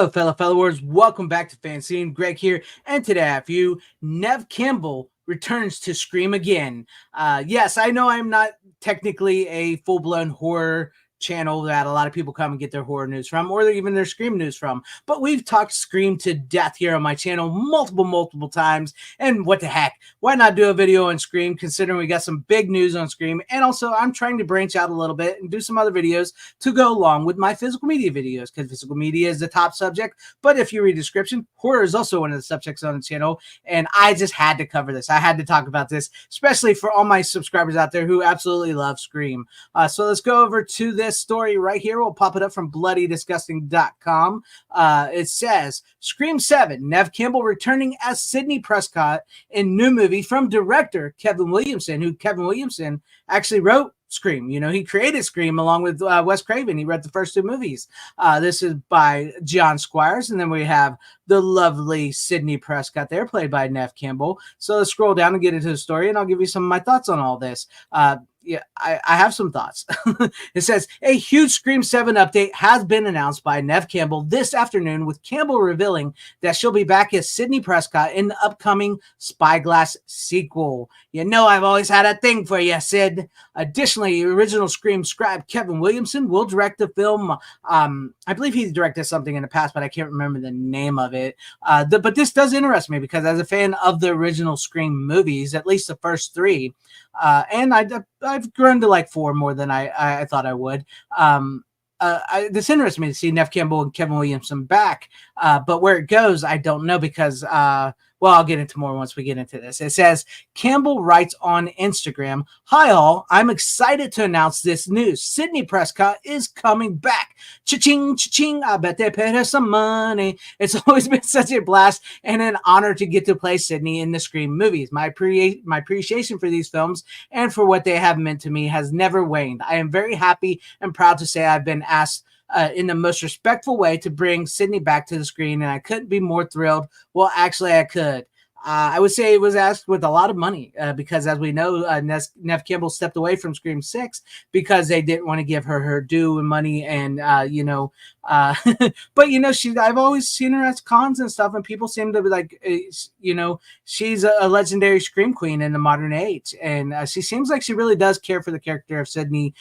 Hello, fellow followers. Welcome back to FanZcene. Greg here, and today I have you. Neve Campbell returns to Scream again. Yes, I know I'm not technically a full-blown horror channel that a lot of people come and get their horror news from, or even their Scream news from. But we've talked Scream to death here on my channel multiple times. And what the heck? Why not do a video on Scream, considering we got some big news on Scream? And also, I'm trying to branch out a little bit and do some other videos to go along with my physical media videos, because physical media is the top subject. But if you read the description, horror is also one of the subjects on the channel. And I just had to cover this. I had to talk about this, especially for all my subscribers out there who absolutely love Scream. So let's go over to this story right here. We'll pop it up from bloodydisgusting.com. It says, Scream 7, Neve Campbell returning as Sidney Prescott in new movie from director Kevin Williamson, who Kevin Williamson actually wrote Scream. You know, he created Scream along with Wes Craven. He wrote the first two movies. This is by John Squires, and then we have the lovely Sidney Prescott there, played by Neve Campbell. So let's scroll down and get into the story, and I'll give you some of my thoughts on all this. Yeah, I have some thoughts. It says, a huge Scream 7 update has been announced by Neve Campbell this afternoon, with Campbell revealing that she'll be back as Sidney Prescott in the upcoming Spyglass sequel. You know I've always had a thing for you, Sid. Additionally, original Scream scribe Kevin Williamson will direct the film. I believe he directed something in the past, but I can't remember the name of it. But this does interest me, because as a fan of the original Scream movies, at least the first three, and I've grown to like four more than I thought I would. This interests me to see Neve Campbell and Kevin Williamson back, but where it goes, I don't know, because well, I'll get into more once we get into this. It says, Campbell writes on Instagram, "Hi all, I'm excited to announce this news. Sidney Prescott is coming back. Cha-ching, cha-ching, I bet they paid her some money. It's always been such a blast and an honor to get to play Sidney in the Scream movies. My appreciation for these films and for what they have meant to me has never waned. I am very happy and proud to say I've been asked in the most respectful way to bring Sidney back to the screen, and I couldn't be more thrilled. Well, actually, I could. I would say it was asked with a lot of money, because as we know, Neve Campbell stepped away from Scream 6 because they didn't want to give her her due and money, and but I've always seen her at cons and stuff, and people seem to be like, she's a legendary Scream queen in the modern age, and she seems like she really does care for the character of Sidney.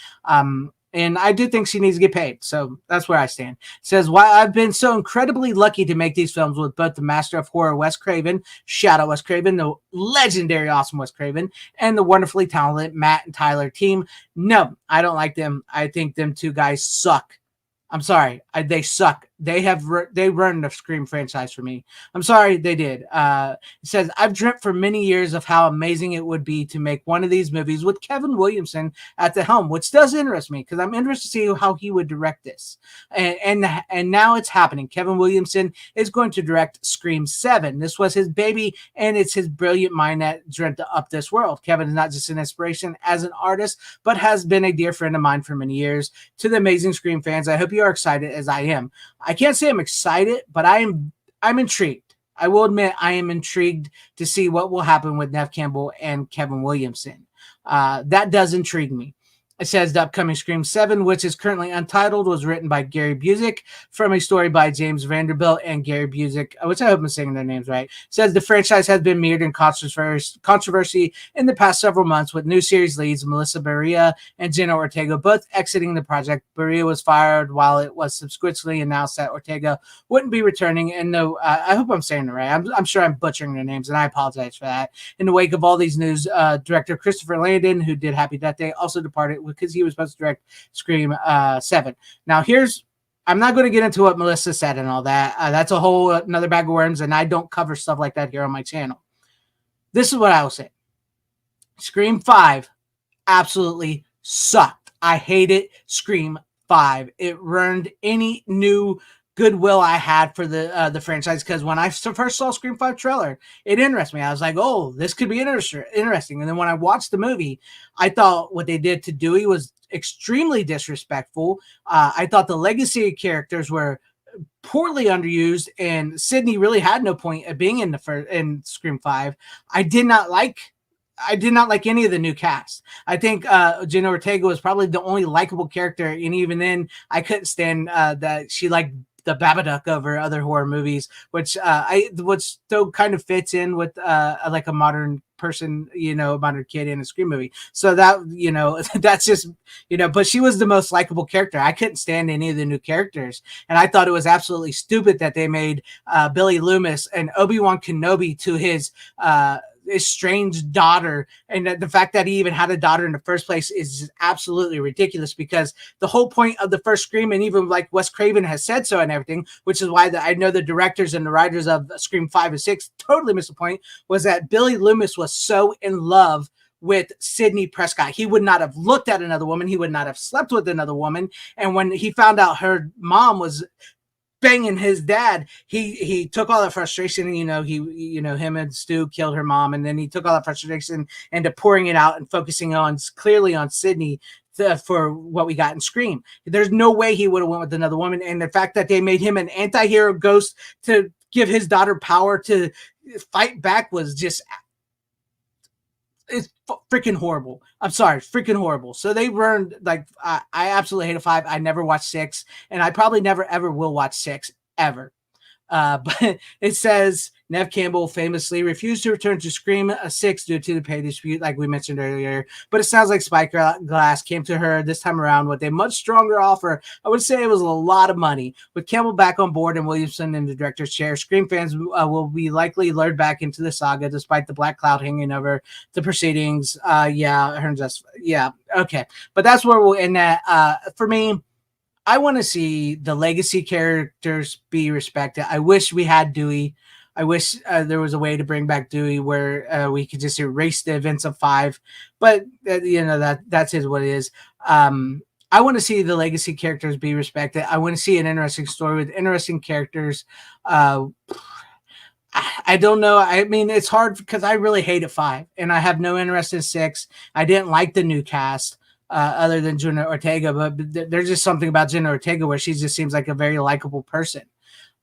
And I do think she needs to get paid. So that's where I stand. It says, while I've been so incredibly lucky to make these films with both the master of horror, Wes Craven, shout out Wes Craven, the legendary, awesome Wes Craven, and the wonderfully talented Matt and Tyler team. No, I don't like them. I think them two guys suck. I'm sorry. They suck. They ruined the Scream franchise for me. I'm sorry, they did. It says, I've dreamt for many years of how amazing it would be to make one of these movies with Kevin Williamson at the helm, which does interest me, because I'm interested to see how he would direct this. And now it's happening. Kevin Williamson is going to direct Scream 7. This was his baby, and it's his brilliant mind that dreamt up this world. Kevin is not just an inspiration as an artist, but has been a dear friend of mine for many years. To the amazing Scream fans, I hope you are excited as I am. I can't say I'm excited, but I'm intrigued. I will admit I am intrigued to see what will happen with Neve Campbell and Kevin Williamson. That does intrigue me. It says the upcoming Scream 7, which is currently untitled, was written by Gary Busick from a story by James Vanderbilt and Gary Busick, which I hope I'm saying their names right. It says the franchise has been mired in controversy in the past several months, with new series leads Melissa Barria and Jenna Ortega both exiting the project. Barria was fired, while it was subsequently announced that Ortega wouldn't be returning. And no, I hope I'm saying it right. I'm sure I'm butchering their names, and I apologize for that. In the wake of all these news, director Christopher Landon, who did Happy Death Day, also departed, because he was supposed to direct Scream 7. Now, I'm not going to get into what Melissa said and all that. That's a whole another bag of worms, and I don't cover stuff like that here on my channel. This is what I will say. Scream 5 absolutely sucked. I hated Scream 5. It ruined any new goodwill I had for the franchise, because when I first saw Scream 5 trailer, it interested me. I was like, oh, this could be interesting. And then when I watched the movie, I thought what they did to Dewey was extremely disrespectful. I thought the legacy characters were poorly underused, and Sidney really had no point of being in Scream 5. I did not like any of the new cast. I think Jenna Ortega was probably the only likable character, and even then, I couldn't stand that she the Babadook over other horror movies, which still kind of fits in with like a modern person, a modern kid in a Scream movie. So that, that's just, but she was the most likable character. I couldn't stand any of the new characters. And I thought it was absolutely stupid that they made Billy Loomis and Obi-Wan Kenobi to his estranged daughter, and the fact that he even had a daughter in the first place is just absolutely ridiculous, because the whole point of the first Scream, and even like Wes Craven has said so and everything, which is why I know the directors and the writers of Scream 5 and 6 totally missed the point, was that Billy Loomis was so in love with Sidney Prescott. He would not have looked at another woman. He would not have slept with another woman. And when he found out her mom was banging his dad, he took all that frustration, and him and Stu killed her mom, and then he took all that frustration into pouring it out and focusing on clearly on Sidney for what we got in Scream. There's no way he would have went with another woman, and the fact that they made him an anti-hero ghost to give his daughter power to fight back was just, it's freaking horrible. I'm sorry, freaking horrible. So they burned, like, I absolutely hate a 5. I never watched 6, and I probably never ever will watch 6 ever. But it says Neve Campbell famously refused to return to Scream 6 due to the pay dispute, like we mentioned earlier. But it sounds like Spyglass came to her this time around with a much stronger offer. I would say it was a lot of money. With Campbell back on board and Williamson in the director's chair, Scream fans will be likely lured back into the saga despite the black cloud hanging over the proceedings. Yeah, okay. But that's where we'll end at. For me, I want to see the legacy characters be respected. I wish we had Dewey. I wish there was a way to bring back Dewey where we could just erase the events of 5. But that's what it is. I want to see the legacy characters be respected. I want to see an interesting story with interesting characters. I don't know. I mean, it's hard because I really hated 5, and I have no interest in 6. I didn't like the new cast. Other than Jenna Ortega, but there's just something about Jenna Ortega where she just seems like a very likable person.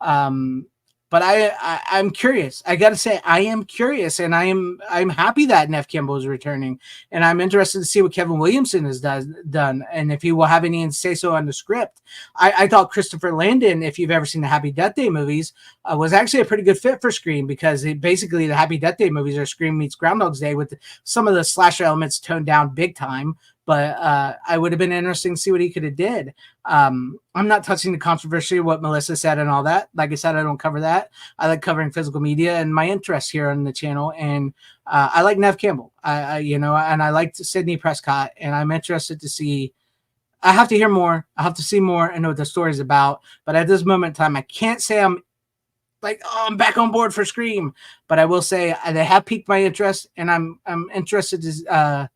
But I'm curious. I gotta say, I am curious, and I'm happy that Neve Campbell is returning, and I'm interested to see what Kevin Williamson has done, and if he will have any say so on the script. I thought Christopher Landon, if you've ever seen the Happy Death Day movies, was actually a pretty good fit for Scream, because basically the Happy Death Day movies are Scream meets Groundhog's Day with some of the slasher elements toned down big time. But I would have been interesting to see what he could have did. I'm not touching the controversy of what Melissa said and all that. Like I said, I don't cover that. I like covering physical media and my interests here on the channel. And I like Neve Campbell, and I liked Sidney Prescott. And I'm interested to see. I have to hear more. I have to see more and know what the story is about. But at this moment in time, I can't say I'm like, oh, I'm back on board for Scream. But I will say they have piqued my interest, and I'm interested to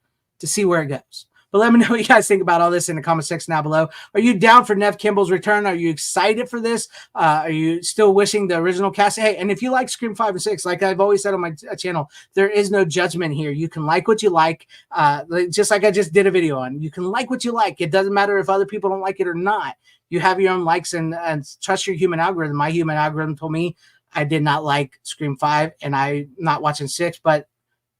see where it goes. But let me know what you guys think about all this in the comment section down below. Are you down for Neve Campbell's return? Are you excited for this? Are you still wishing the original cast? Hey, and if you like Scream 5 and 6, like I've always said on my channel, there is no judgment here. You can like what you like, just like I just did a video on. You can like what you like. It doesn't matter if other people don't like it or not. You have your own likes, and trust your human algorithm. My human algorithm told me I did not like Scream 5, and I'm not watching 6, but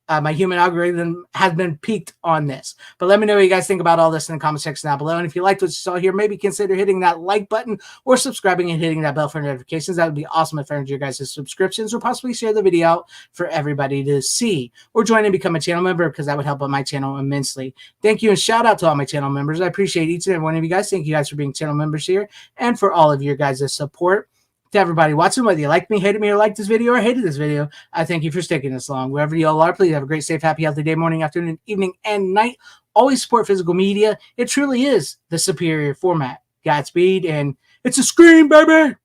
my human algorithm has been peaked on this. But let me know what you guys think about all this in the comment section down below. And if you liked what you saw here, maybe consider hitting that like button or subscribing and hitting that bell for notifications. That would be awesome if I earned your guys' subscriptions, or possibly share the video out for everybody to see, or join and become a channel member, because that would help out my channel immensely. Thank you, and shout out to all my channel members. I appreciate each and every one of you guys. Thank you guys for being channel members here, and for all of your guys' support. To everybody watching, whether you like me, hated me, or liked this video, or hated this video, I thank you for sticking this long. Wherever you all are, please have a great, safe, happy, healthy day, morning, afternoon, evening, and night. Always support physical media. It truly is the superior format. Godspeed, and it's a Scream, baby!